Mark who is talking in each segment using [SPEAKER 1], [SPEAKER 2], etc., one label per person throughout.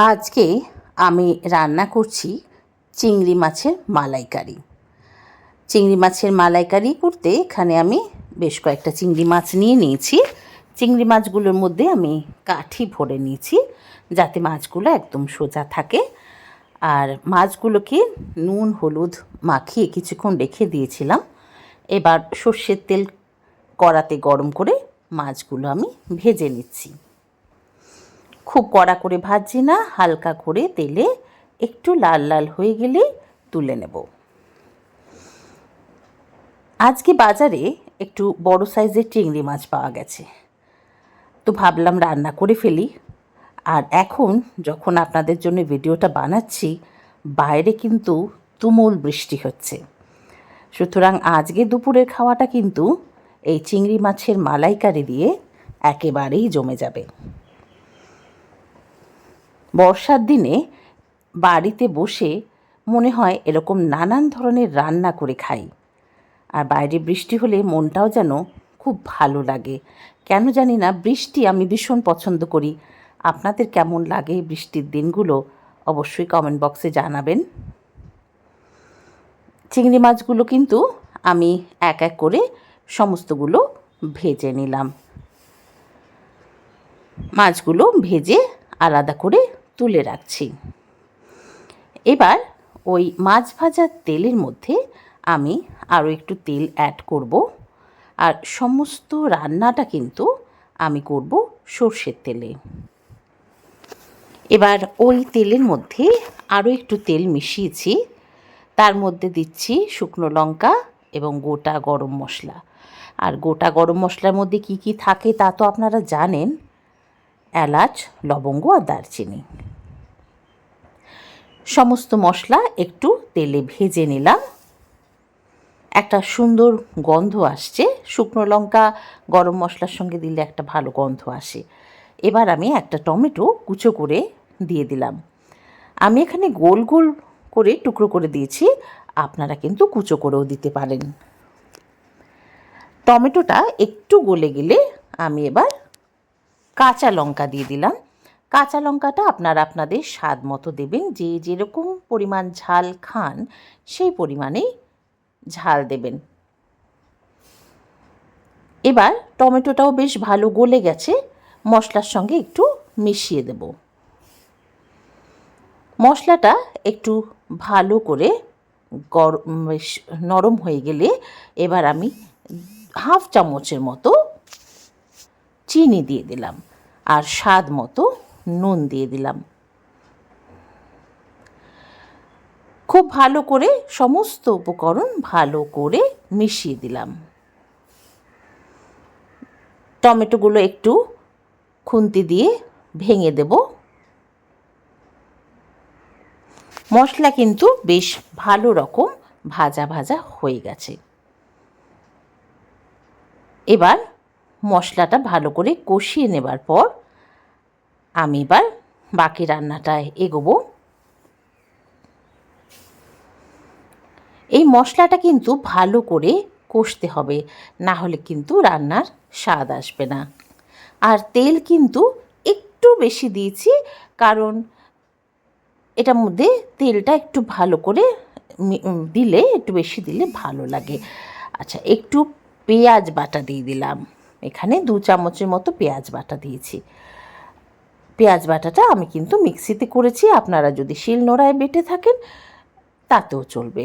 [SPEAKER 1] আজকে আমি রান্না করছি চিংড়ি মাছের মালাইকারি। চিংড়ি মাছের মালাইকারি করতে এখানে আমি বেশ কয়েকটা চিংড়ি মাছ নিয়ে নিয়েছি। চিংড়ি মাছগুলোর মধ্যে আমি কাঠি ভরে নিয়েছি যাতে মাছগুলো একদম সোজা থাকে। আর মাছগুলোকে নুন হলুদ মাখিয়ে কিছুক্ষণ রেখে দিয়েছিলাম। এবার সর্ষের তেল কড়াতে গরম করে মাছগুলো আমি ভেজে নিচ্ছি। খুব কড়া করে ভাজছি না, হালকা করে তেলে একটু লাল লাল হয়ে গেলে তুলে নেব। আজকে বাজারে একটু বড় সাইজের চিংড়ি মাছ পাওয়া গেছে, তো ভাবলাম রান্না করে ফেলি। আর এখন যখন আপনাদের জন্য ভিডিওটা বানাচ্ছি, বাইরে কিন্তু তুমুল বৃষ্টি হচ্ছে। সুতরাং আজকে দুপুরের খাওয়াটা কিন্তু এই চিংড়ি মাছের মালাইকারি দিয়ে একেবারেই জমে যাবে। বর্ষার দিনে বাড়িতে বসে মনে হয় এরকম নানান ধরনের রান্না করে খাই। আর বাইরে বৃষ্টি হলে মনটাও যেন খুব ভালো লাগে। কেন জানি না, বৃষ্টি আমি ভীষণ পছন্দ করি। আপনাদের কেমন লাগে বৃষ্টির দিনগুলো অবশ্যই কমেন্ট বক্সে জানাবেন। চিংড়ি মাছগুলো কিন্তু আমি এক এক করে সমস্তগুলো ভেজে নিলাম। মাছগুলো ভেজে আলাদা করে তুলে রাখছি। এবার ওই মাছ ভাজার তেলের মধ্যে আমি আরও একটু তেল অ্যাড করব। আর সমস্ত রান্নাটা কিন্তু আমি করব সর্ষের তেলে। এবার ওই তেলের মধ্যে আরও একটু তেল মিশিয়েছি, তার মধ্যে দিচ্ছি শুকনো লঙ্কা এবং গোটা গরম মশলা। আর গোটা গরম মশলার মধ্যে কি কি থাকে তা তো আপনারা জানেন, এলাচ, লবঙ্গ আর দারচিনি। সমস্ত মশলা একটু তেলে ভেজে নিলাম। একটা সুন্দর গন্ধ আসছে, শুকনো লঙ্কা গরম মশলার সঙ্গে দিলে একটা ভালো গন্ধ আসে। এবার আমি একটা টমেটো কুচো করে দিয়ে দিলাম। আমি এখানে গোল গোল করে টুকরো করে দিয়েছি, আপনারা কিন্তু কুচো করেও দিতে পারেন। টমেটোটা একটু গলে গেলে আমি এবার কাঁচা লঙ্কা দিয়ে দিলাম। কাঁচা লঙ্কাটা আপনারা আপনাদের স্বাদ মতো দেবেন, যে যেরকম পরিমাণ ঝাল খান সেই পরিমাণেই ঝাল দেবেন। এবার টমেটোটাও বেশ ভালো গলে গেছে, মশলার সঙ্গে একটু মিশিয়ে দেব। মশলাটা একটু ভালো করে নরম হয়ে গেলে এবার আমি হাফ চামচের মতো চিনি দিয়ে দিলাম আর স্বাদ মতো নুন দিয়ে দিলাম। খুব ভালো করে সমস্ত উপকরণ ভালো করে মিশিয়ে দিলাম। টমেটোগুলো একটু খুন্তি দিয়ে ভেঙে দেব। মশলা কিন্তু বেশ ভালো রকম ভাজা ভাজা হয়ে গেছে। এবার মশলাটা ভালো করে কষিয়ে নেবার পর আমি এবার বাকি রান্নাটায় এগোবো। এই মশলাটা কিন্তু ভালো করে কষতে হবে, না হলে কিন্তু রান্নার স্বাদ আসবে না। আর তেল কিন্তু একটু বেশি দিয়েছি, কারণ এটার মধ্যে তেলটা একটু ভালো করে দিলে, একটু বেশি দিলে ভালো লাগে। আচ্ছা, একটু পেঁয়াজ বাটা দিয়ে দিলাম। এখানে 2 চামচের মতো পেঁয়াজ বাটা দিয়েছি। পেঁয়াজ বাটাটা আমি কিন্তু মিক্সিতে করেছি, আপনারা যদি শিলনোড়ায় বেটে থাকেন তাতেও চলবে,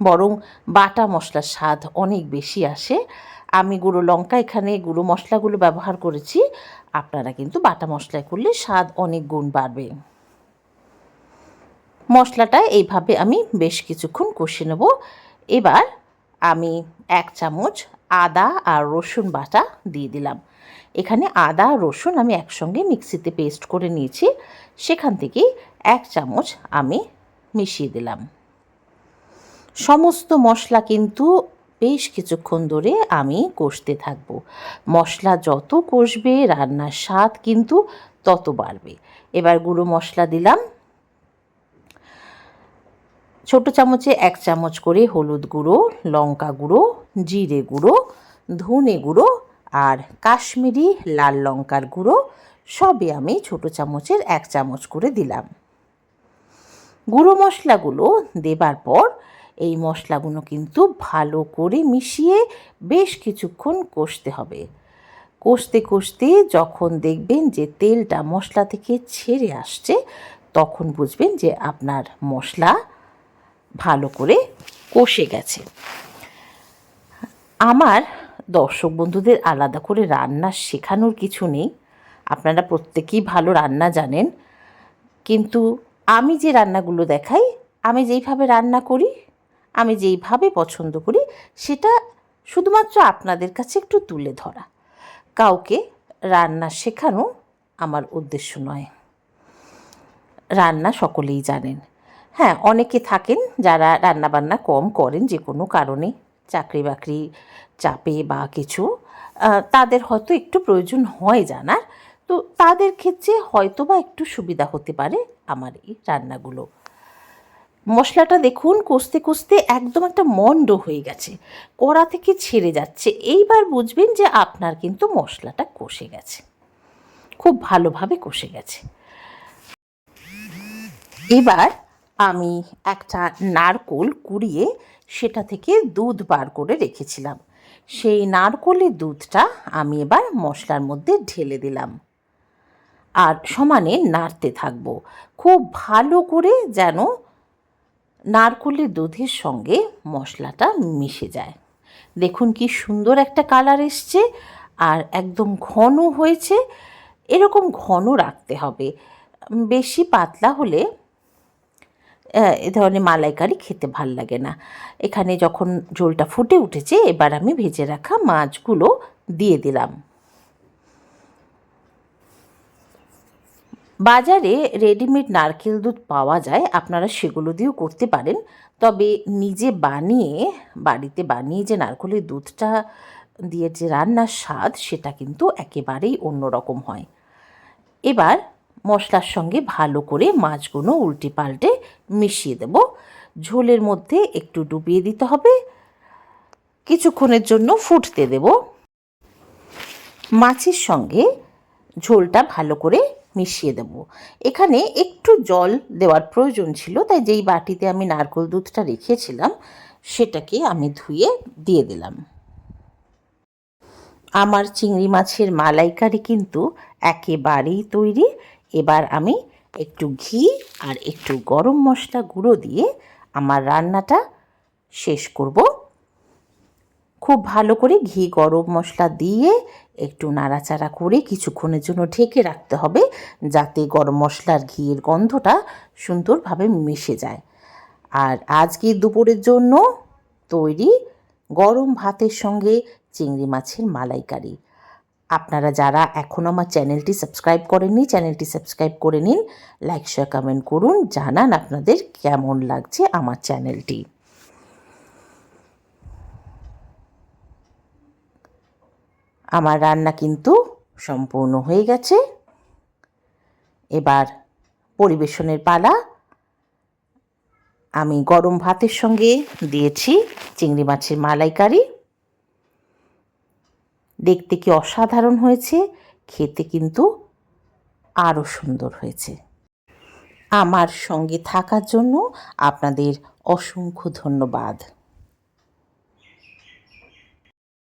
[SPEAKER 1] বরং বাটা মশলার স্বাদ অনেক বেশি আসে। আমি গুঁড়ো লঙ্কা এখানে গুঁড়ো মশলাগুলো ব্যবহার করেছি, আপনারা কিন্তু বাটা মশলায় করলে স্বাদ অনেক গুণ বাড়বে। মশলাটা এইভাবে আমি বেশ কিছুক্ষণ কষে নেব। এবার আমি 1 চামচ আদা আর রসুন বাটা দিয়ে দিলাম। এখানে আদা আর রসুন আমি একসঙ্গে মিক্সিতে পেস্ট করে নিয়েছি, সেখান থেকে 1 চামচ আমি মিশিয়ে দিলাম। সমস্ত মশলা কিন্তু বেশ কিছুক্ষণ ধরে আমি কষতে থাকব। মশলা যত কষবে রান্নার স্বাদ কিন্তু তত বাড়বে। এবার গুঁড়ো মশলা দিলাম। ছোটো চামচে 1 চামচ করে হলুদ গুঁড়ো, লঙ্কা গুঁড়ো, জিরে গুঁড়ো, ধনে গুঁড়ো আর কাশ্মীরি লাল লঙ্কার গুঁড়ো সবে আমি ছোটো চামচের 1 চামচ করে দিলাম। গুঁড়ো মশলাগুলো দেবার পর এই মশলাগুলো কিন্তু ভালো করে মিশিয়ে বেশ কিছুক্ষণ কষতে হবে। কষতে কষতে যখন দেখবেন যে তেলটা মশলা থেকে ছেড়ে আসছে, তখন বুঝবেন যে আপনার মশলা ভালো করে কষে গেছে। আমার দর্শক বন্ধুদের আলাদা করে রান্না শেখানোর কিছু নেই, আপনারা প্রত্যেকেই ভালো রান্না জানেন। কিন্তু আমি যে রান্নাগুলো দেখাই, আমি যেইভাবে রান্না করি, আমি যেইভাবে পছন্দ করি, সেটা শুধুমাত্র আপনাদের কাছে একটু তুলে ধরা। কাউকে রান্না শেখানো আমার উদ্দেশ্য নয়। রান্না সকলেই জানেন। হ্যাঁ, অনেকে থাকেন যারা রান্নাবান্না কম করেন যে কোনো কারণে, চাকরি বাকরি চাপে বা কিছু, তাদের হয়তো একটু প্রয়োজন হয় জানার। তো তাদের ক্ষেত্রে হয়তো বা একটু সুবিধা হতে পারে আমার এই রান্নাগুলো। মশলাটা দেখুন কষতে কষতে একদম একটা মন্ড হয়ে গেছে, কড়া থেকে ছেড়ে যাচ্ছে। এইবার বুঝবেন যে আপনার কিন্তু মশলাটা কষে গেছে, খুব ভালোভাবে কষে গেছে। এবার আমি একটা নারকোল কুড়িয়ে সেটা থেকে দুধ বার করে রেখেছিলাম, সেই নারকোলের দুধটা আমি এবার মশলার মধ্যে ঢেলে দিলাম আর সমানে নাড়তে থাকবো, খুব ভালো করে যেন নারকোলের দুধের সঙ্গে মশলাটা মিশে যায়। দেখুন কি সুন্দর একটা কালার এসছে আর একদম ঘন হয়েছে। এরকম ঘন রাখতে হবে, বেশি পাতলা হলে এ ধরনের মালাইকারি খেতে ভাল লাগে না। এখানে যখন ঝোলটা ফুটে উঠেছে, এবার আমি ভেজে রাখা মাছগুলো দিয়ে দিলাম। বাজারে রেডিমেড নারকেল দুধ পাওয়া যায়, আপনারা সেগুলো দিয়েও করতে পারেন। তবে নিজে বাড়িতে বানিয়ে যে নারকেলের দুধটা দিয়ে যে রান্নার স্বাদ, সেটা কিন্তু একেবারেই অন্যরকম হয়। এবার মশলার সঙ্গে ভালো করে মাছগুলো উল্টে পাল্টে মিশিয়ে দেব। ঝোলের মধ্যে একটু ডুবিয়ে দিতে হবে, কিছুক্ষণের জন্য ফুটতে দেব। মাছের সঙ্গে ঝোলটা ভালো করে মিশিয়ে দেব। এখানে একটু জল দেওয়ার প্রয়োজন ছিল, তাই যেই বাটিতে আমি নারকেল দুধটা রেখেছিলাম সেটাকে আমি ধুয়ে দিয়ে দিলাম। আমার চিংড়ি মাছের মালাইকারি কিন্তু একেবারেই তৈরি। এবার আমি একটু ঘি আর একটু গরম মশলা গুঁড়ো দিয়ে আমার রান্নাটা শেষ করব। খুব ভালো করে ঘি গরম মশলা দিয়ে একটু নাড়াচাড়া করে কিছুক্ষণের জন্য ঢেকে রাখতে হবে, যাতে গরম মশলার ঘিয়ের গন্ধটা সুন্দরভাবে মিশে যায়। আর আজকে দুপুরের জন্য তৈরি গরম ভাতের সঙ্গে চিংড়ি মাছের মালাইকারি। আপনারা যারা এখনও আমার চ্যানেলটি সাবস্ক্রাইব করেননি, চ্যানেলটি সাবস্ক্রাইব করে নিন, লাইক শেয়ার কমেন্ট করুন, জানান আপনাদের কেমন লাগছে আমার চ্যানেলটি। আমার রান্না কিন্তু সম্পূর্ণ হয়ে গেছে। এবার পরিবেশনের পালা। আমি গরম ভাতের সঙ্গে দিয়েছি চিংড়ি মাছের মালাইকারি। দেখতে কি অসাধারণ হয়েছে, খেতে কিন্তু আরও সুন্দর হয়েছে। আমার সঙ্গে থাকার জন্য আপনাদের অসংখ্য ধন্যবাদ।